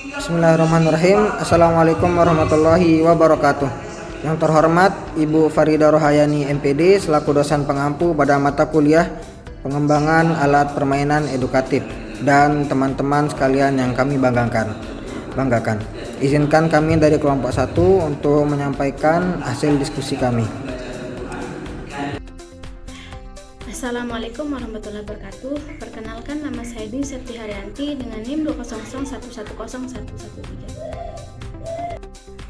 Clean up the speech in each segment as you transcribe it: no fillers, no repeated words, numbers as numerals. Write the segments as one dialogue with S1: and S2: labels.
S1: Bismillahirrahmanirrahim. Assalamualaikum warahmatullahi wabarakatuh. Yang terhormat Ibu Farida Rohayani MPD selaku dosen pengampu pada mata kuliah pengembangan alat permainan edukatif dan teman-teman sekalian yang kami banggakan. Izinkan kami dari kelompok 1 untuk menyampaikan hasil diskusi kami.
S2: Assalamualaikum warahmatullahi wabarakatuh. Perkenalkan, nama saya Dwi Septi Haryanti dengan NIM 200110113.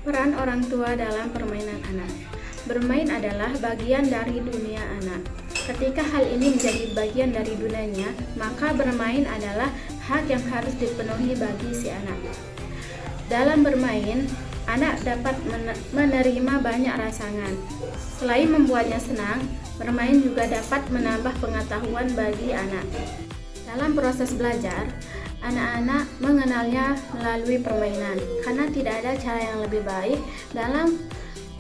S2: Peran orang tua dalam permainan anak. Bermain adalah bagian dari dunia anak. Ketika hal ini menjadi bagian dari dunianya, maka bermain adalah hak yang harus dipenuhi bagi si anak. Dalam bermain, anak dapat menerima banyak rangsangan. Selain membuatnya senang, bermain juga dapat menambah pengetahuan bagi anak. Dalam proses belajar, anak-anak mengenalnya melalui permainan, karena tidak ada cara yang lebih baik dalam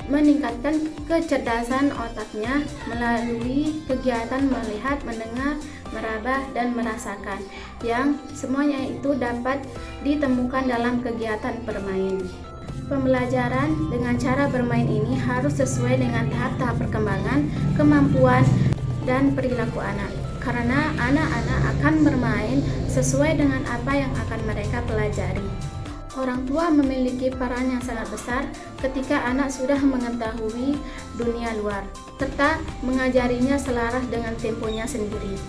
S2: meningkatkan kecerdasan otaknya melalui kegiatan melihat, mendengar, meraba, dan merasakan, yang semuanya itu dapat ditemukan dalam kegiatan bermain. Pembelajaran dengan cara bermain ini harus sesuai dengan tahap-tahap perkembangan, kemampuan, dan perilaku anak. Karena anak-anak akan bermain sesuai dengan apa yang akan mereka pelajari. Orang tua memiliki peran yang sangat besar ketika anak sudah mengetahui dunia luar, serta mengajarinya selaras dengan temponya sendiri.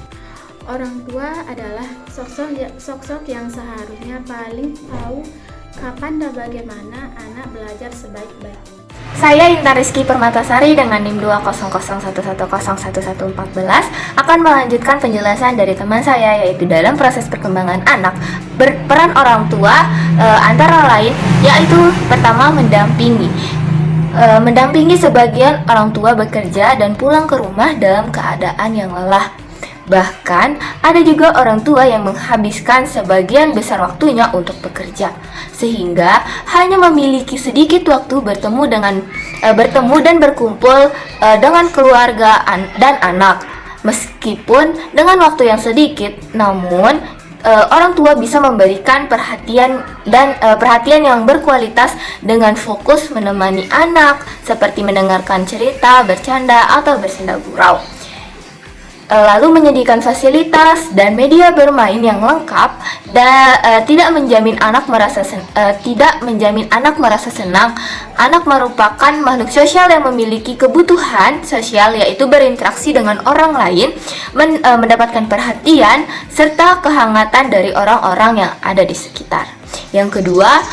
S2: Orang tua adalah sosok yang seharusnya paling tahu kapan dan bagaimana anak belajar sebaik-baiknya.
S3: Saya Intan Rizky Permatasari dengan NIM 20011011114 akan melanjutkan penjelasan dari teman saya, yaitu dalam proses perkembangan anak berperan orang tua antara lain yaitu pertama mendampingi sebagian orang tua bekerja dan pulang ke rumah dalam keadaan yang lelah. Bahkan ada juga orang tua yang menghabiskan sebagian besar waktunya untuk bekerja, sehingga hanya memiliki sedikit waktu bertemu dan berkumpul dengan keluarga dan anak. Meskipun dengan waktu yang sedikit, namun orang tua bisa memberikan perhatian yang berkualitas dengan fokus menemani anak, seperti mendengarkan cerita, bercanda, atau bersenda gurau. Lalu menyediakan fasilitas dan media bermain yang lengkap dan tidak menjamin anak merasa senang. Anak merupakan makhluk sosial yang memiliki kebutuhan sosial, yaitu berinteraksi dengan orang lain, mendapatkan perhatian serta kehangatan dari orang-orang yang ada di sekitar. Yang kedua,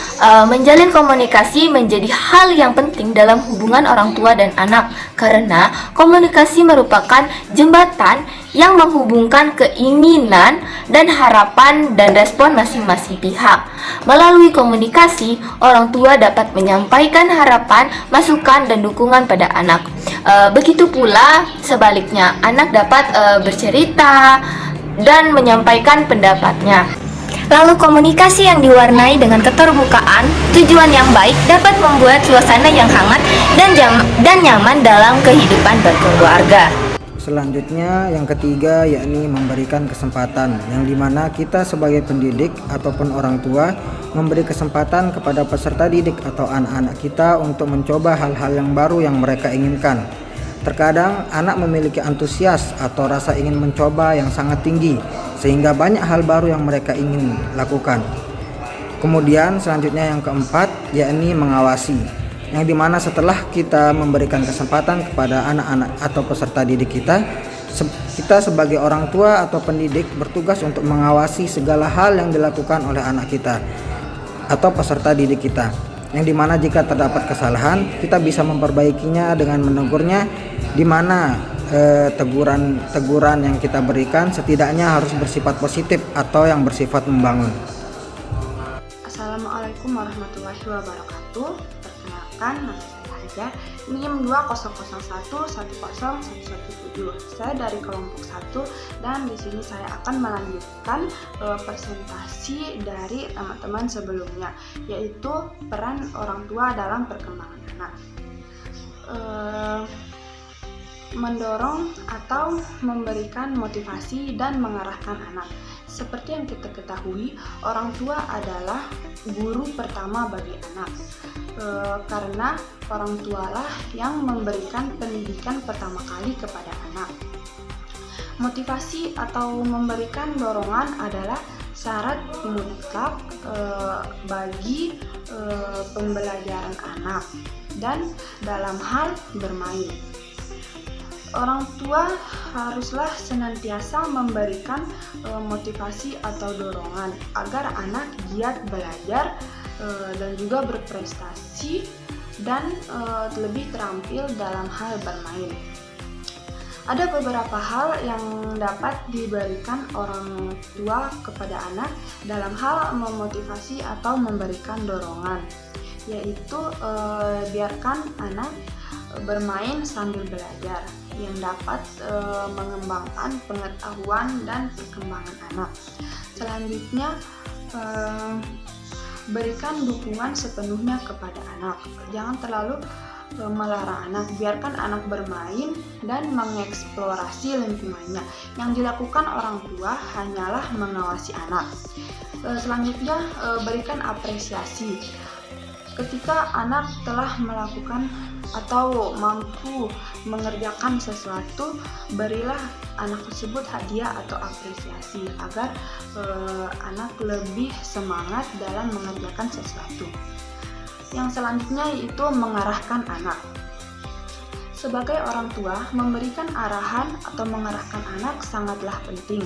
S3: menjalin komunikasi menjadi hal yang penting dalam hubungan orang tua dan anak, karena komunikasi merupakan jembatan yang menghubungkan keinginan dan harapan dan respon masing-masing pihak. Melalui komunikasi, orang tua dapat menyampaikan harapan, masukan, dan dukungan pada anak. Begitu pula sebaliknya, anak dapat bercerita dan menyampaikan pendapatnya. Lalu komunikasi yang diwarnai dengan keterbukaan, tujuan yang baik dapat membuat suasana yang hangat dan nyaman dalam kehidupan berkeluarga.
S1: Selanjutnya yang ketiga, yakni memberikan kesempatan, yang dimana kita sebagai pendidik ataupun orang tua memberi kesempatan kepada peserta didik atau anak-anak kita untuk mencoba hal-hal yang baru yang mereka inginkan. Terkadang anak memiliki antusias atau rasa ingin mencoba yang sangat tinggi, sehingga banyak hal baru yang mereka ingin lakukan. Kemudian selanjutnya yang keempat, yakni mengawasi, yang dimana setelah kita memberikan kesempatan kepada anak-anak atau peserta didik kita sebagai orang tua atau pendidik bertugas untuk mengawasi segala hal yang dilakukan oleh anak kita atau peserta didik kita, yang dimana jika terdapat kesalahan kita bisa memperbaikinya dengan menegurnya, dimana teguran yang kita berikan setidaknya harus bersifat positif atau yang bersifat membangun.
S4: Assalamualaikum warahmatullahi wabarakatuh. Perkenalkan, nama saya Haja, NIM 20011010117. Saya dari kelompok 1 dan di sini saya akan melanjutkan presentasi dari teman-teman sebelumnya, yaitu peran orang tua dalam perkembangan anak. Mendorong atau memberikan motivasi dan mengarahkan anak. Seperti yang kita ketahui, orang tua adalah guru pertama bagi anak, karena orang tualah yang memberikan pendidikan pertama kali kepada anak. Motivasi atau memberikan dorongan adalah syarat mutlak bagi pembelajaran anak dan dalam hal bermain. Orang tua haruslah senantiasa memberikan motivasi atau dorongan agar anak giat belajar dan juga berprestasi dan lebih terampil dalam hal bermain. Ada beberapa hal yang dapat diberikan orang tua kepada anak dalam hal memotivasi atau memberikan dorongan, yaitu biarkan anak bermain sambil belajar yang dapat mengembangkan pengetahuan dan perkembangan anak. Selanjutnya, berikan dukungan sepenuhnya kepada anak. Jangan terlalu melarang anak, biarkan anak bermain dan mengeksplorasi lingkungannya. Yang dilakukan orang tua hanyalah mengawasi anak. Selanjutnya, berikan apresiasi. Ketika anak telah melakukan atau mampu mengerjakan sesuatu, berilah anak tersebut hadiah atau apresiasi agar anak lebih semangat dalam mengerjakan sesuatu. Yang selanjutnya yaitu mengarahkan anak. Sebagai orang tua, memberikan arahan atau mengarahkan anak sangatlah penting.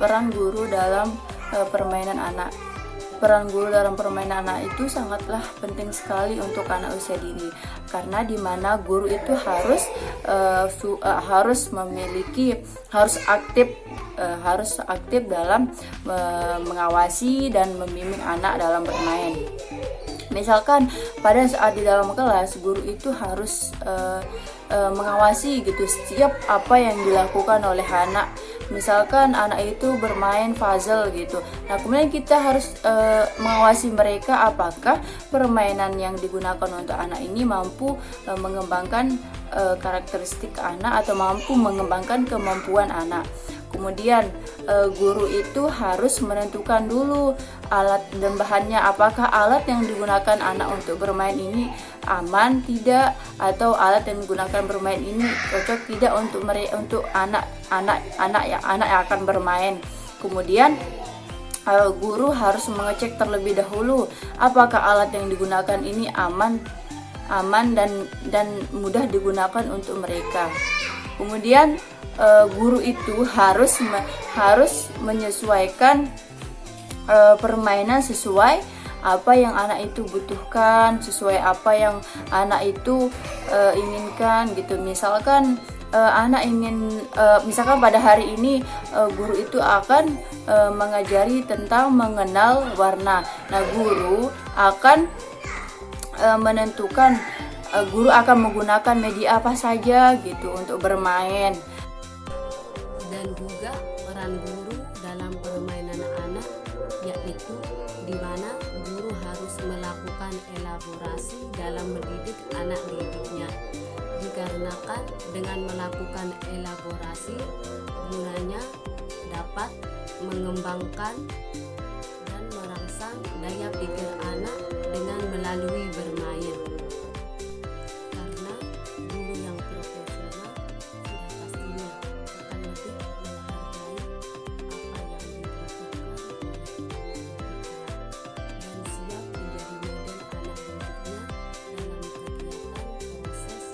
S5: Peran guru dalam permainan anak. Peran guru dalam permainan anak itu sangatlah penting sekali untuk anak usia dini, karena di mana guru itu harus aktif dalam mengawasi dan membimbing anak dalam bermain. Misalkan pada saat di dalam kelas, guru itu harus mengawasi gitu setiap apa yang dilakukan oleh anak. Misalkan anak itu bermain puzzle gitu, nah kemudian kita harus mengawasi mereka apakah permainan yang digunakan untuk anak ini mampu mengembangkan karakteristik anak atau mampu mengembangkan kemampuan anak. Kemudian guru itu harus menentukan dulu alat dan bahannya, apakah alat yang digunakan anak untuk bermain ini aman tidak, atau alat yang digunakan bermain ini cocok tidak untuk anak yang akan bermain. Kemudian guru harus mengecek terlebih dahulu apakah alat yang digunakan ini aman dan mudah digunakan untuk mereka. Kemudian guru itu harus menyesuaikan permainan sesuai apa yang anak itu butuhkan, sesuai apa yang anak itu inginkan gitu. Misalkan anak ingin misalkan pada hari ini guru itu akan mengajari tentang mengenal warna. Nah, guru akan menentukan guru akan menggunakan media apa saja gitu untuk bermain.
S6: Dan juga peran guru dalam permainan anak, yaitu di mana guru harus melakukan elaborasi dalam mendidik anak didiknya. Dikarenakan dengan melakukan elaborasi, gunanya dapat mengembangkan dan merangsang daya pikir anak dengan melalui bermain. Karena guru yang profesional sudah pastinya akan lebih menghargai apa yang dibutuhkan oleh dan siap menjadi model anak didiknya dalam kegiatan proses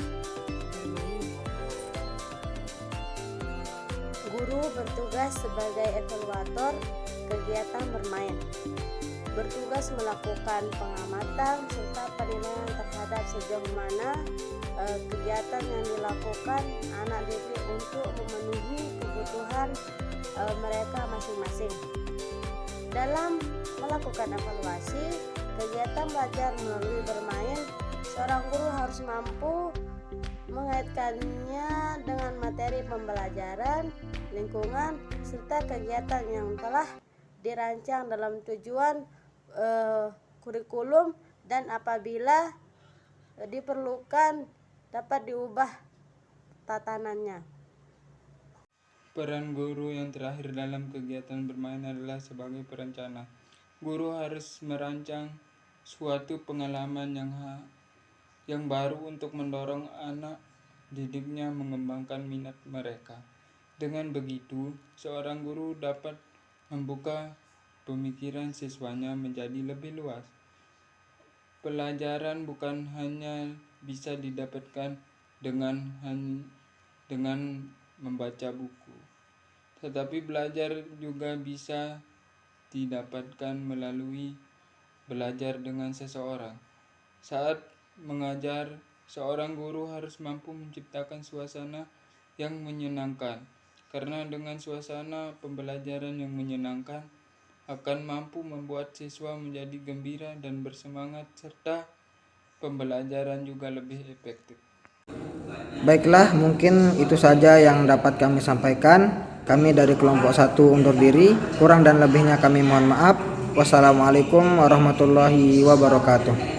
S6: bermain.
S7: Guru bertugas sebagai evaluator kegiatan bermain, bertugas melakukan pengamatan serta penilaian terhadap sejauh mana kegiatan yang dilakukan anak didik untuk memenuhi kebutuhan mereka masing-masing. Dalam melakukan evaluasi kegiatan belajar melalui bermain, seorang guru harus mampu mengaitkannya dengan materi pembelajaran, lingkungan, serta kegiatan yang telah dirancang dalam tujuan kurikulum, dan apabila diperlukan dapat diubah tatanannya.
S8: Peran guru yang terakhir dalam kegiatan bermain adalah sebagai perencana. Guru harus merancang suatu pengalaman yang baru untuk mendorong anak didiknya mengembangkan minat mereka. Dengan begitu, seorang guru dapat membuka pemikiran siswanya menjadi lebih luas. Pelajaran bukan hanya bisa didapatkan dengan membaca buku, tetapi belajar juga bisa didapatkan melalui belajar dengan seseorang. Saat mengajar, seorang guru harus mampu menciptakan suasana yang menyenangkan, karena dengan suasana pembelajaran yang menyenangkan akan mampu membuat siswa menjadi gembira dan bersemangat, serta pembelajaran juga lebih efektif.
S1: Baiklah, mungkin itu saja yang dapat kami sampaikan. Kami dari kelompok 1 undur diri. Kurang dan lebihnya kami mohon maaf. Wassalamualaikum warahmatullahi wabarakatuh.